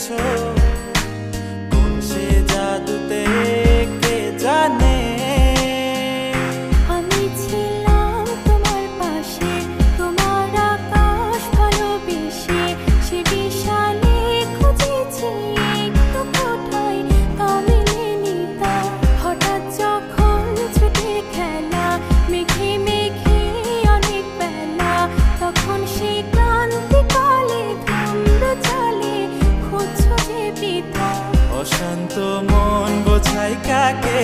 গেছো কোন সে জাদুতে কে জানে। আমি ছিলাম তোমার পাশে, তোমার আকাশ ভালোবেসে, সে বিশালে খুঁজেছি একটু কোথায় তা মেলেনি তা। হঠাৎ যখন ছুটে খেলা মেঘে মেঘে অনেক বেলা, তখন সে ক্লান্তিকালে ধূম্র চালে খুঁজছো যে পিতা। অশান্ত মন বোঝাই কাকে